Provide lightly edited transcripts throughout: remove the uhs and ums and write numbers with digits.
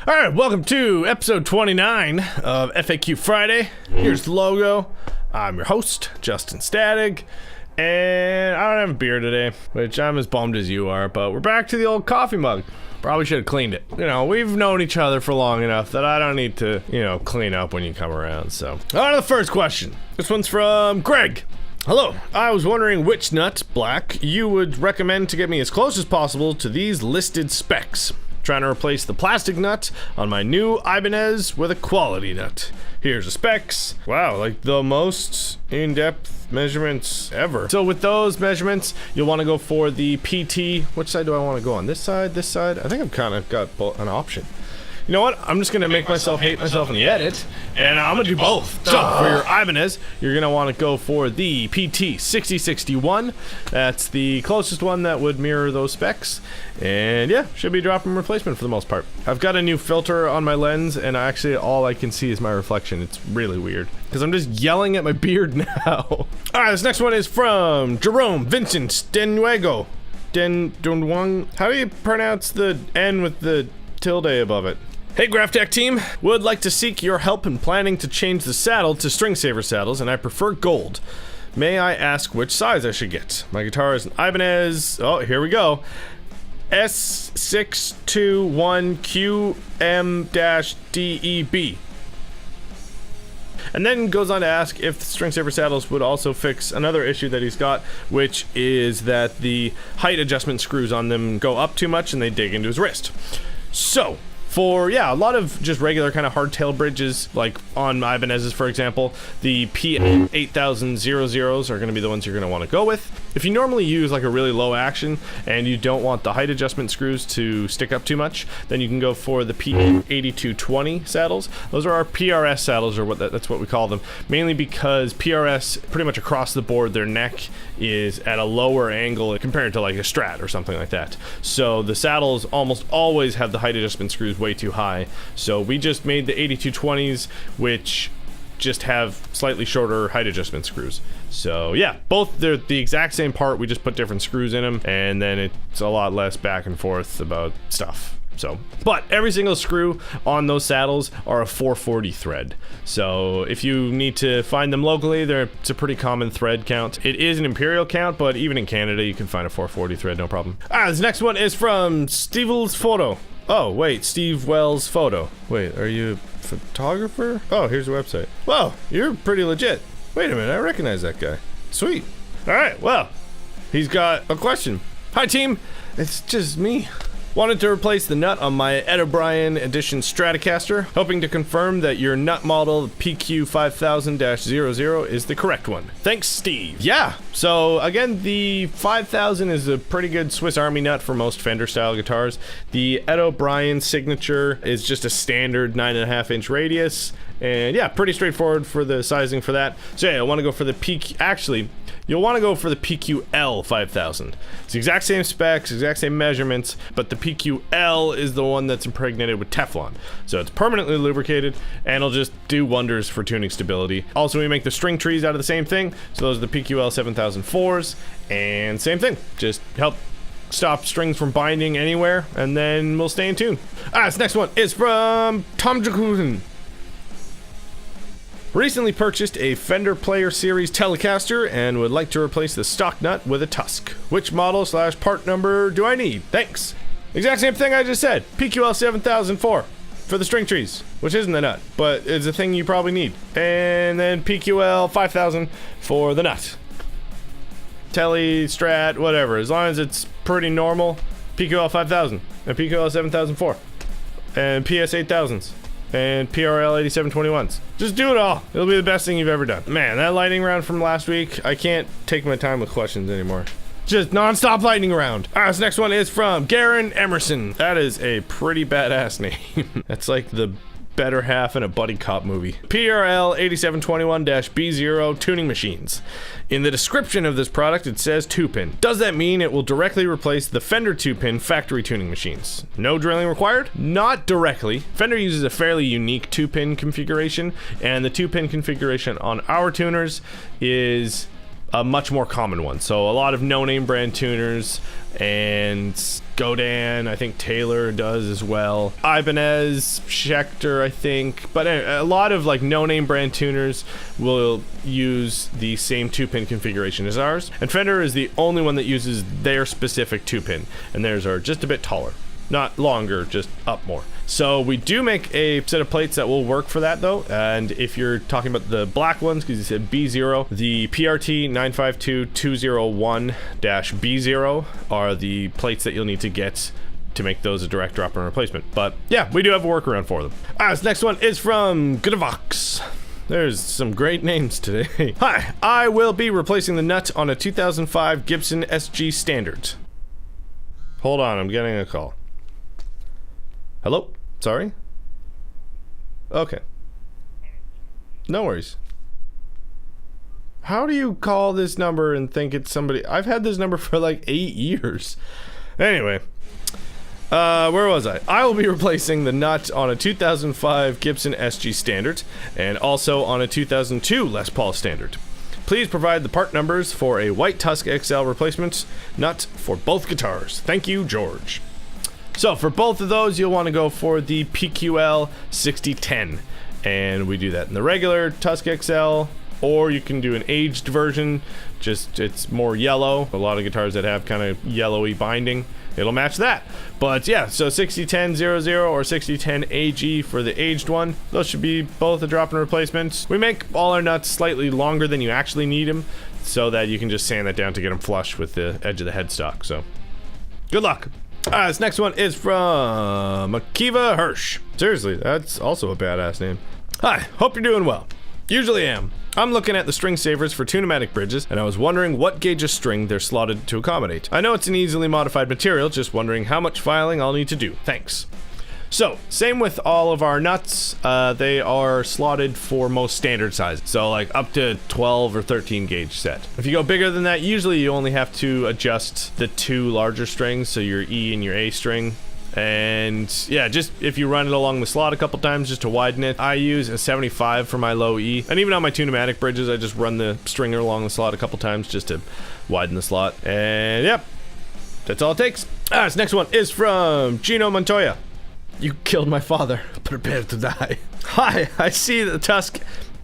All right, welcome to episode 29 of FAQ Friday. Here's the logo. I'm your host, Justin Static, and I don't have a beer today, which I'm as bummed as you are, but we're back to the old coffee mug. Probably should have cleaned it. You know, we've known each other for long enough that I don't need to, clean up when you come around, so. On to the first question. This one's from Greg. Hello, I was wondering which nut, black, you would recommend to get me as close as possible to these listed specs. Trying to replace the plastic nut on my new Ibanez with a quality nut. Here's the specs. Wow, like the most in-depth measurements ever. So with those measurements, you'll want to go for the PT. Which side do I want to go on? This side, this side? I think I've kind of got an option. You know what? I'm just going to make myself hate myself in the edit, and I'm going to do both. So, for your Ibanez, you're going to want to go for the PT 6061. That's the closest one that would mirror those specs. And yeah, should be drop-in replacement for the most part. I've got a new filter on my lens, and actually all I can see is my reflection. It's really weird, because I'm just yelling at my beard now. Alright, this next one is from Jerome Vincent Denuego. Denwang. How do you pronounce the N with the tilde above it? Hey Graphtech team, would like to seek your help in planning to change the saddle to string saver saddles, and I prefer gold. May I ask which size I should get? My guitar is an Ibanez, oh here we go, S621QM-DEB. And then goes on to ask if the string saver saddles would also fix another issue that he's got, which is that the height adjustment screws on them go up too much and they dig into his wrist. So, for, a lot of just regular kind of hardtail bridges, like on Ibanez's, for example, the P8000s are going to be the ones you're going to want to go with. If you normally use like a really low action and you don't want the height adjustment screws to stick up too much, then you can go for the P8220 saddles. Those are our PRS saddles, or that's what we call them, mainly because PRS, pretty much across the board, their neck is at a lower angle compared to like a Strat or something like that. So the saddles almost always have the height adjustment screws way too high. So we just made the 8220s, which just have slightly shorter height adjustment screws. So yeah, both they're the exact same part, we just put different screws in them, and then it's a lot less back and forth about stuff. So, but every single screw on those saddles are a 440 thread. So if you need to find them locally, it's a pretty common thread count. It is an imperial count, but even in Canada you can find a 440 thread, no problem. This next one is from Steve Wells Photo. Oh wait, Steve Wells Photo. Wait, are you a photographer? Oh, here's the website. Wow, you're pretty legit. Wait a minute, I recognize that guy. Sweet. Alright, well, he's got a question. Hi team, it's just me. Wanted to replace the nut on my Ed O'Brien Edition Stratocaster, hoping to confirm that your nut model PQ5000-00 is the correct one. Thanks, Steve. Yeah, so again, the 5000 is a pretty good Swiss Army nut for most Fender style guitars. The Ed O'Brien signature is just a standard 9.5-inch radius, and yeah, pretty straightforward for the sizing for that. So yeah, I want to go for the you'll want to go for the PQL 5000. It's the exact same specs, exact same measurements, but the PQL is the one that's impregnated with Teflon. So it's permanently lubricated, and it'll just do wonders for tuning stability. Also, we make the string trees out of the same thing, so those are the PQL 7004s, and same thing, just help stop strings from binding anywhere, and then we'll stay in tune. This next one is from Tom Jakusen. Recently purchased a Fender Player Series Telecaster and would like to replace the stock nut with a Tusk. Which model / part number do I need? Thanks. Exact same thing I just said. PQL 7004 for the string trees, which isn't the nut, but it's a thing you probably need. And then PQL 5000 for the nut. Tele, Strat, whatever. As long as it's pretty normal. PQL 5000 and PQL 7004 and PS 8000s. And PRL 8721s. Just do it all. It'll be the best thing you've ever done. Man, that lightning round from last week, I can't take my time with questions anymore. Just non-stop lightning round. This next one is from Garen Emerson. That is a pretty badass name. That's like the better half in a buddy cop movie. PRL 8721-B0 tuning machines. In the description of this product, it says 2-pin. Does that mean it will directly replace the Fender 2-pin factory tuning machines? No drilling required? Not directly. Fender uses a fairly unique 2-pin configuration, and the 2-pin configuration on our tuners is a much more common one. So a lot of no-name brand tuners, and Godin, I think Taylor does as well. Ibanez, Schecter, I think. But a lot of like no-name brand tuners will use the same 2-pin configuration as ours. And Fender is the only one that uses their specific 2-pin. And theirs are just a bit taller. Not longer, just up more. So we do make a set of plates that will work for that though. And if you're talking about the black ones, because you said B0, the PRT 952201-B0 are the plates that you'll need to get to make those a direct drop-in replacement. But yeah, we do have a workaround for them. This next one is from Graphtech. There's some great names today. Hi, I will be replacing the nut on a 2005 Gibson SG Standard. Hold on, I'm getting a call. Hello? Sorry? Okay. No worries. How do you call this number and think it's somebody? I've had this number for like 8 years. Anyway. Where was I? I will be replacing the nut on a 2005 Gibson SG Standard and also on a 2002 Les Paul Standard. Please provide the part numbers for a White Tusk XL replacement nut for both guitars. Thank you, George. So for both of those, you'll want to go for the PQL 6010. And we do that in the regular Tusk XL, or you can do an aged version, just it's more yellow. A lot of guitars that have kind of yellowy binding, it'll match that. But yeah, so 6010-00 or 6010-AG for the aged one. Those should be both a drop-in replacement. We make all our nuts slightly longer than you actually need them, so that you can just sand that down to get them flush with the edge of the headstock. So good luck. This next one is from Akiva Hirsch. Seriously, that's also a badass name. Hi, hope you're doing well. Usually am. I'm looking at the string savers for Tune-O-Matic bridges, and I was wondering what gauge of string they're slotted to accommodate. I know it's an easily modified material, just wondering how much filing I'll need to do. Thanks. So, same with all of our nuts, they are slotted for most standard sizes. So like up to 12 or 13 gauge set. If you go bigger than that, usually you only have to adjust the 2 larger strings, so your E and your A string. And yeah, just if you run it along the slot a couple times just to widen it. I use a 75 for my low E. And even on my Tune-O-Matic bridges, I just run the stringer along the slot a couple times just to widen the slot. And yep, that's all it takes. This next one is from Gino Montoya. You killed my father. Prepare to die. Hi, I see that the Tusk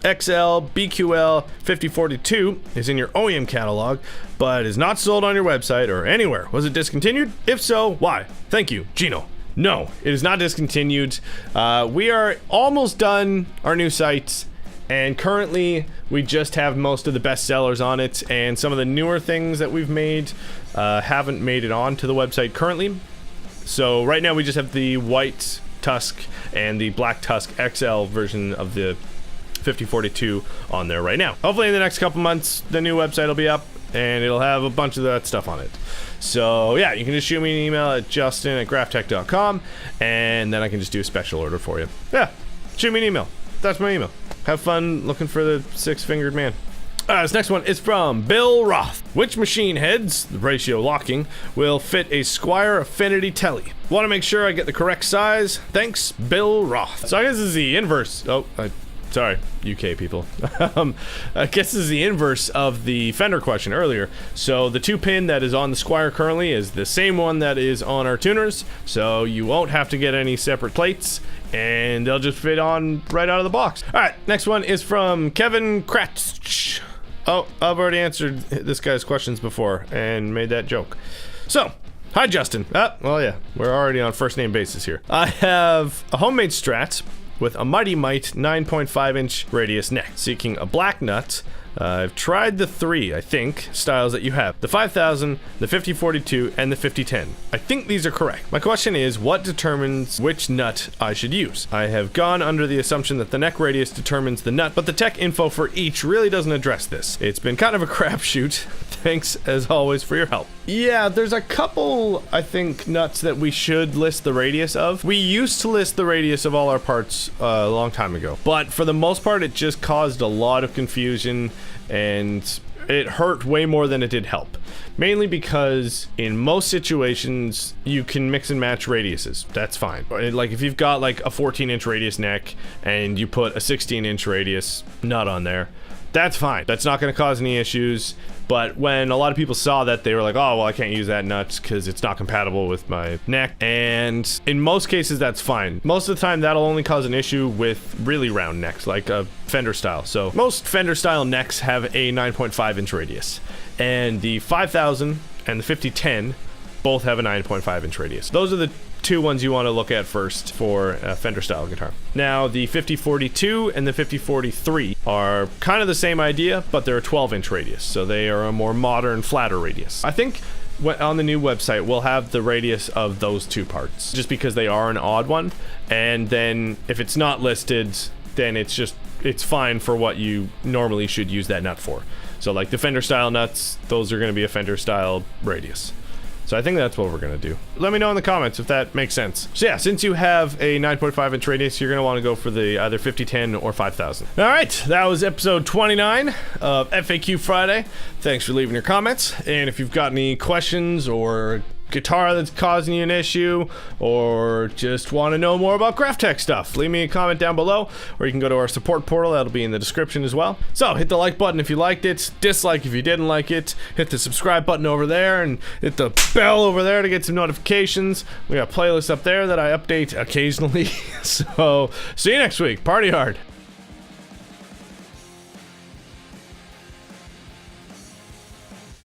XL BQL 5042 is in your OEM catalog, but is not sold on your website or anywhere. Was it discontinued? If so, why? Thank you, Gino. No, it is not discontinued. We are almost done our new site, and currently we just have most of the best sellers on it, and some of the newer things that we've made haven't made it onto the website currently. So right now we just have the white Tusk and the black Tusk XL version of the 5042 on there right now. Hopefully in the next couple months the new website will be up and it'll have a bunch of that stuff on it. So yeah, you can just shoot me an email at justin@graphtech.com and then I can just do a special order for you. Yeah, shoot me an email. That's my email. Have fun looking for the 6-fingered man. This next one is from Bill Roth. Which machine heads, the ratio locking, will fit a Squier Affinity Tele? Want to make sure I get the correct size? Thanks, Bill Roth. So I guess this is the inverse. Sorry, UK people. I guess this is the inverse of the Fender question earlier. So the 2-pin that is on the Squier currently is the same one that is on our tuners, so you won't have to get any separate plates, and they'll just fit on right out of the box. Alright, next one is from Kevin Kratz. Oh, I've already answered this guy's questions before and made that joke. So, hi Justin. Well yeah, we're already on first name basis here. I have a homemade Strat with a Mighty Mite 9.5-inch radius neck, seeking a black nut. I've tried the 3, I think, styles that you have. The 5000, the 5042, and the 5010. I think these are correct. My question is, what determines which nut I should use? I have gone under the assumption that the neck radius determines the nut, but the tech info for each really doesn't address this. It's been kind of a crapshoot. Thanks, as always, for your help. Yeah, there's a couple, I think, nuts that we should list the radius of. We used to list the radius of all our parts a long time ago, but for the most part, it just caused a lot of confusion, and it hurt way more than it did help. Mainly because in most situations, you can mix and match radiuses. That's fine. Like if you've got like a 14-inch radius neck and you put a 16-inch radius nut on there, that's fine. That's not going to cause any issues. But when a lot of people saw that, they were like, oh, well, I can't use that nut because it's not compatible with my neck. And in most cases, that's fine. Most of the time, that'll only cause an issue with really round necks, like a Fender style. So most Fender style necks have a 9.5 inch radius. And the 5000 and the 5010 both have a 9.5 inch radius. Those are the two ones you want to look at first for a Fender style guitar. Now the 5042 and the 5043 are kind of the same idea, but they're a 12 inch radius, so they are a more modern, flatter radius. I think on the new website we'll have the radius of those two parts, just because they are an odd one, and then if it's not listed, then it's fine for what you normally should use that nut for. So like the Fender style nuts, those are going to be a Fender style radius. So I think that's what we're going to do. Let me know in the comments if that makes sense. So yeah, since you have a 9.5 inch radius, you're going to want to go for the either 5010 or 5000. All right, that was episode 29 of FAQ Friday. Thanks for leaving your comments. And if you've got any questions or guitar that's causing you an issue, or just want to know more about Graphtech stuff, leave me a comment down below, or you can go to our support portal. That'll be in the description as well. So hit the like button if you liked it, dislike if you didn't like it, hit the subscribe button over there, and hit the bell over there to get some notifications. We got playlists up there that I update occasionally. So see you next week. Party hard.